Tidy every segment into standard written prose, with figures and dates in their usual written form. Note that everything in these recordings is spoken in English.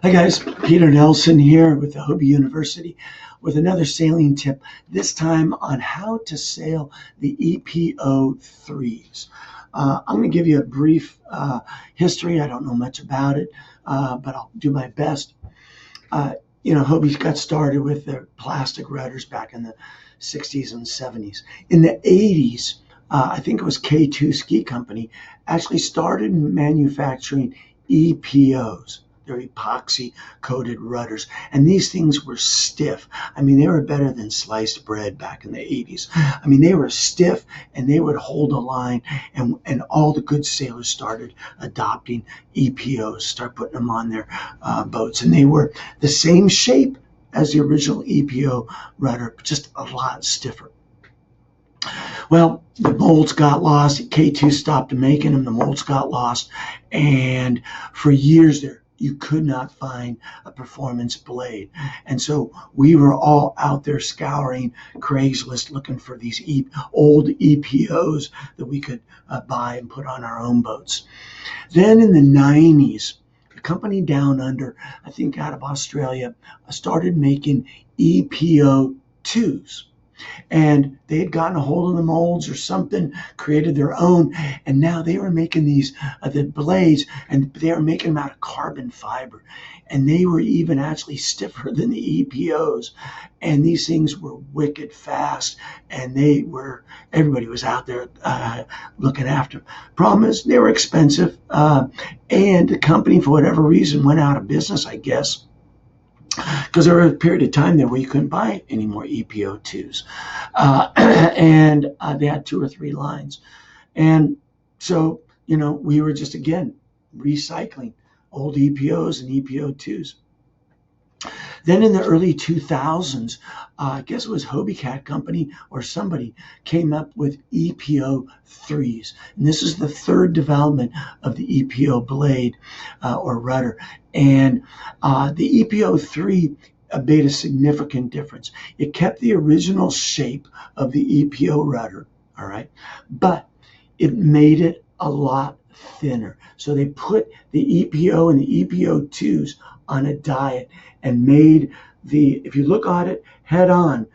Hi guys, Peter Nelson here with the Hobie University with another sailing tip, this time on how to sail the EPO 3s. I'm going to give you a brief history. I don't know much about it, but I'll do my best. Hobie got started with their plastic rudders back in the 60s and 70s. In the 80s, I think it was K2 Ski Company actually started manufacturing EPOs. They're epoxy coated rudders. And these things were stiff. I mean, they were better than sliced bread back in the 80s. I mean, they were stiff and they would hold a line, and all the good sailors started adopting EPOs, start putting them on their boats. And they were the same shape as the original EPO rudder, but just a lot stiffer. Well, the molds got lost. K2 stopped making them. The molds got lost. And for years there, you could not find a performance blade. And so we were all out there scouring Craigslist looking for these old EPOs that we could buy and put on our own boats. Then in the 90s, a company down under, I think out of Australia, started making EPO 2s. And they had gotten a hold of the molds or something, created their own, and now they were making these the blades, and they were making them out of carbon fiber, and they were even actually stiffer than the EPOs. And these things were wicked fast, and everybody was out there looking after them. Problem is, they were expensive, and the company, for whatever reason, went out of business, I guess, because there was a period of time there where you couldn't buy any more EPO 2s. And they had 2 or 3 lines. And so, we were just, again, recycling old EPOs and EPO 2s. Then in the early 2000s, I guess it was Hobie Cat Company or somebody came up with EPO 3s. And this is the third development of the EPO blade or rudder. And the EPO 3 made a significant difference. It kept the original shape of the EPO rudder, all right, but it made it a lot thinner. So they put the EPO and the EPO 2s on a diet and made if you look at it head on,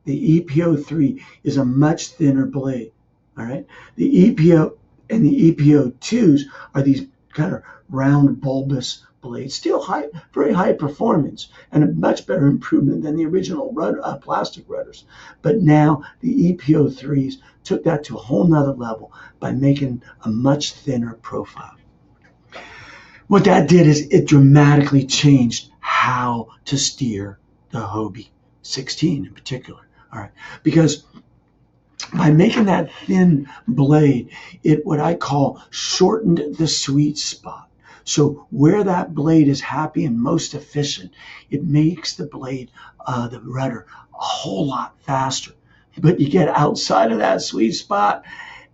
the EPO 3 is a much thinner blade. All right. The EPO and the EPO 2s are these kind of round bulbous blades, still very high performance and a much better improvement than the original plastic rudders. But now the EPO 3s took that to a whole nother level by making a much thinner profile. What that did is it dramatically changed how to steer the Hobie 16 in particular. All right, because by making that thin blade, it what I call shortened the sweet spot. So where that blade is happy and most efficient, it makes the blade, the rudder, a whole lot faster. But you get outside of that sweet spot,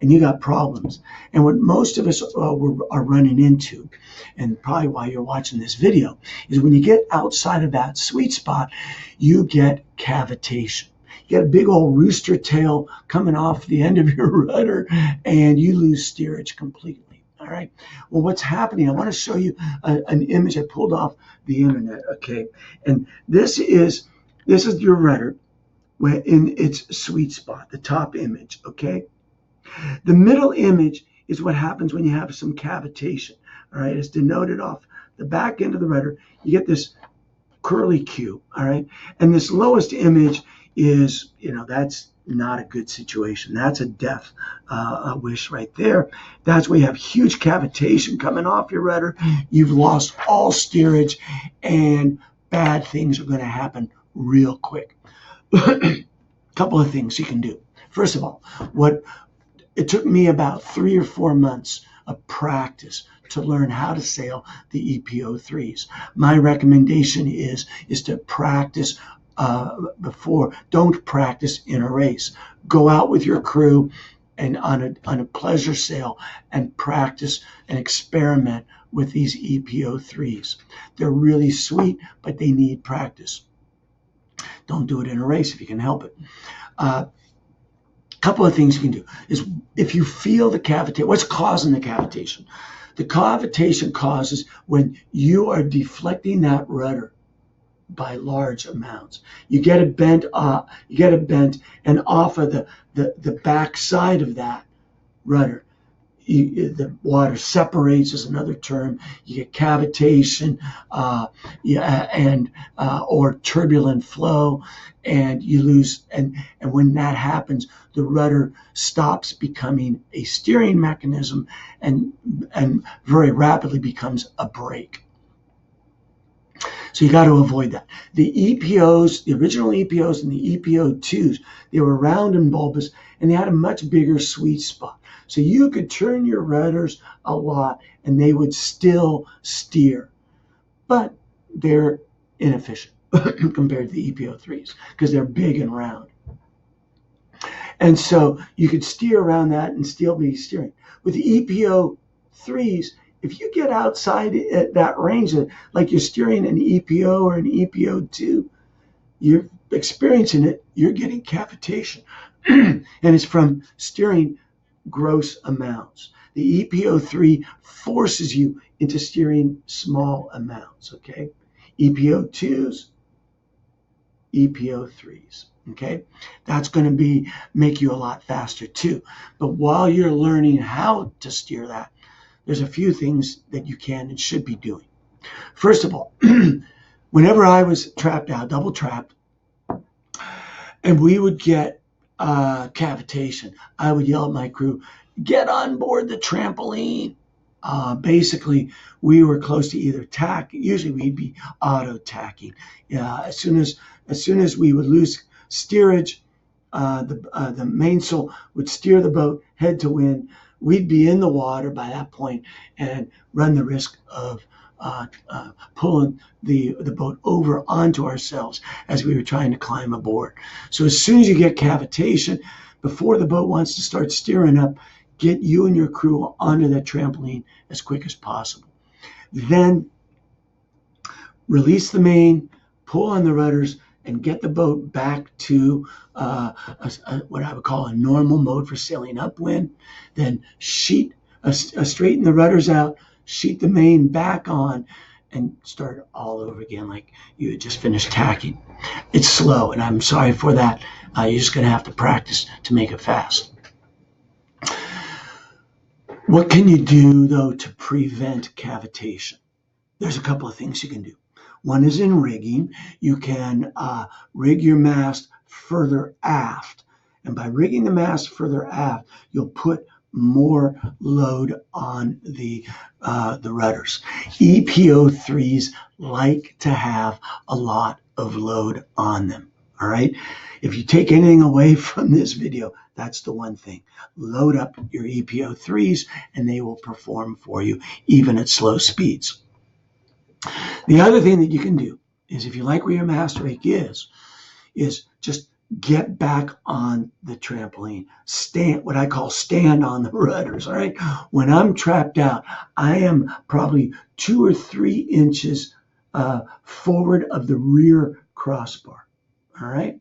and you got problems. And what most of us are running into, and probably why you're watching this video, is when you get outside of that sweet spot, you get cavitation. You get a big old rooster tail coming off the end of your rudder, and you lose steerage completely. All right. Well, what's happening? I want to show you an image I pulled off the internet. Okay, and this is your rudder in its sweet spot, the top image. Okay. The middle image is what happens when you have some cavitation. All right, it's denoted off the back end of the rudder. You get this curly Q. All right, and this lowest image is, that's not a good situation. That's a death wish right there. That's where you have huge cavitation coming off your rudder. You've lost all steerage, and bad things are going to happen real quick. Couple of things you can do. First of all, it took me about 3 or 4 months of practice to learn how to sail the EPO 3s. My recommendation is to practice before. Don't practice in a race. Go out with your crew and on a pleasure sail and practice and experiment with these EPO 3s. They're really sweet, but they need practice. Don't do it in a race if you can help it. Couple of things you can do is if you feel the cavitation, what's causing the cavitation? The cavitation causes when you are deflecting that rudder by large amounts. You get it bent, and off of the back side of that rudder. The water separates is another term. You get cavitation, or turbulent flow, and you lose. And when that happens, the rudder stops becoming a steering mechanism, and very rapidly becomes a brake. So you got to avoid that. The EPOs, the original EPOs and the EPO2s, they were round and bulbous, and they had a much bigger sweet spot. So you could turn your rudders a lot and they would still steer. But they're inefficient compared to the EPO3s because they're big and round. And so you could steer around that and still be steering. With the EPO3s, if you get outside that range, like you're steering an EPO or an EPO2, you're experiencing it, you're getting cavitation. And it's from steering gross amounts. The EPO3 forces you into steering small amounts, okay? EPO2s, EPO3s, okay? That's going to make you a lot faster too. But while you're learning how to steer that, there's a few things that you can and should be doing. First of all, whenever I was trapped out, double trapped, and we would get cavitation, I would yell at my crew, get on board the trampoline. Basically, we were close to either tack. Usually we'd be auto tacking. As soon as we would lose steerage, the mainsail would steer the boat head to wind. We'd be in the water by that point and run the risk of pulling the boat over onto ourselves as we were trying to climb aboard. So as soon as you get cavitation, before the boat wants to start steering up, get you and your crew onto that trampoline as quick as possible. Then release the main, pull on the rudders, and get the boat back to what I would call a normal mode for sailing upwind. Then straighten the rudders out, sheet the main back on, and start all over again like you had just finished tacking. It's slow, and I'm sorry for that. You're just going to have to practice to make it fast. What can you do, though, to prevent cavitation? There's a couple of things you can do. One is in rigging. You can rig your mast further aft. And by rigging the mast further aft, you'll put more load on the rudders. EPO3s like to have a lot of load on them. All right. If you take anything away from this video, that's the one thing. Load up your EPO3s and they will perform for you even at slow speeds. The other thing that you can do is, if you like where your mast rake is just get back on the trampoline. What I call stand on the rudders, all right? When I'm trapped out, I am probably 2 or 3 inches forward of the rear crossbar, all right?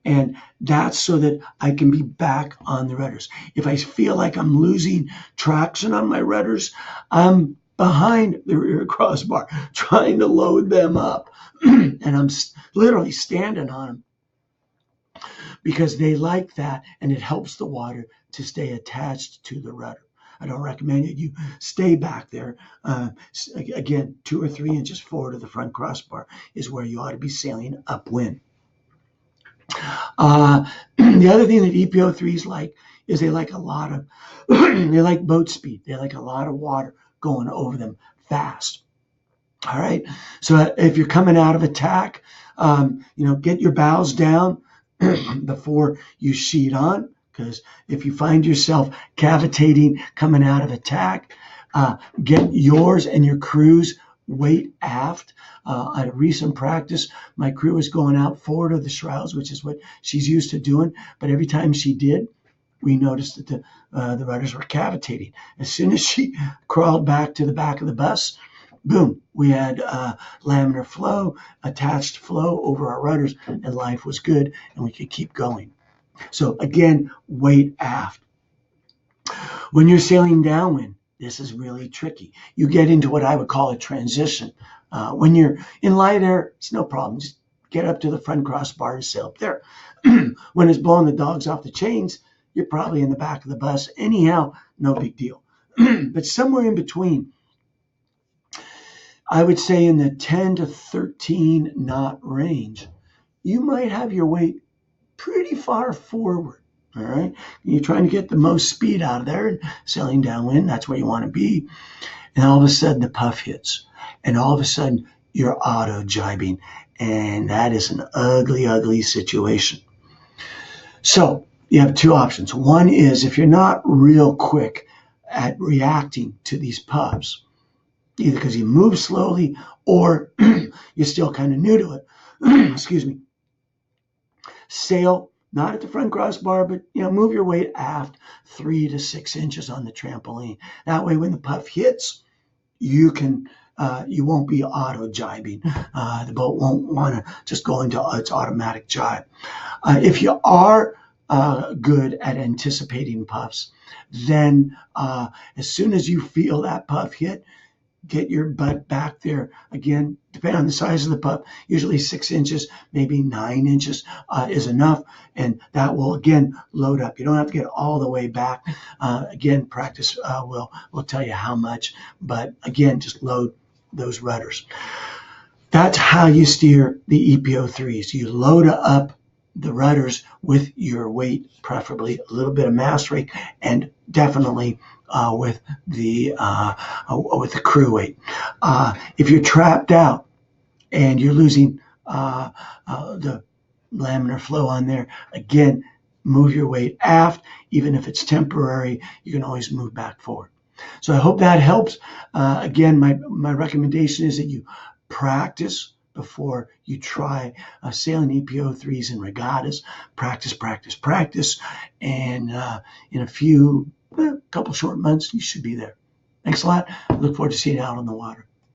And that's so that I can be back on the rudders. If I feel like I'm losing traction on my rudders, I'm behind the rear crossbar trying to load them up. And I'm literally standing on them because they like that, and it helps the water to stay attached to the rudder. I don't recommend that you stay back there. Again, 2 or 3 inches forward of the front crossbar is where you ought to be sailing upwind. The other thing that EPO3s like is they like a lot of, they like boat speed. They like a lot of water going over them fast. All right. So if you're coming out of attack, get your bows down before you sheet on, because if you find yourself cavitating coming out of attack, get yours and your crew's weight aft. At a recent practice, my crew was going out forward of the shrouds, which is what she's used to doing. But every time she did, we noticed that the rudders were cavitating. As soon as she crawled back to the back of the bus, boom, we had laminar flow, attached flow over our rudders, and life was good, and we could keep going. So again, weight aft. When you're sailing downwind, this is really tricky. You get into what I would call a transition. When you're in light air, it's no problem. Just get up to the front crossbar and sail up there. When it's blowing the dogs off the chains, you're probably in the back of the bus. Anyhow, no big deal. But somewhere in between, I would say in the 10 to 13 knot range, you might have your weight pretty far forward. All right. You're trying to get the most speed out of there and sailing downwind. That's where you want to be. And all of a sudden the puff hits. And all of a sudden you're auto jibing. And that is an ugly, ugly situation. So you have two options. One is if you're not real quick at reacting to these puffs, either because you move slowly or you're still kind of new to it. Excuse me. Sail, not at the front crossbar, but move your weight aft 3 to 6 inches on the trampoline. That way, when the puff hits, you won't be auto jibing. The boat won't want to just go into its automatic jibe. If you are good at anticipating puffs, then as soon as you feel that puff hit, get your butt back there. Again, depending on the size of the puff, usually 6 inches, maybe 9 inches is enough. And that will, again, load up. You don't have to get all the way back. Again, practice will tell you how much. But again, just load those rudders. That's how you steer the EPO 3s. You load up the rudders with your weight, preferably a little bit of mass rate, and definitely with the crew weight. If you're trapped out and you're losing the laminar flow on there, again, move your weight aft. Even if it's temporary, you can always move back forward. So I hope that helps. Again, my recommendation is that you practice before you try sailing EPO 3s and regattas. Practice, practice, practice. And in a couple short months, you should be there. Thanks a lot. I look forward to seeing you out on the water.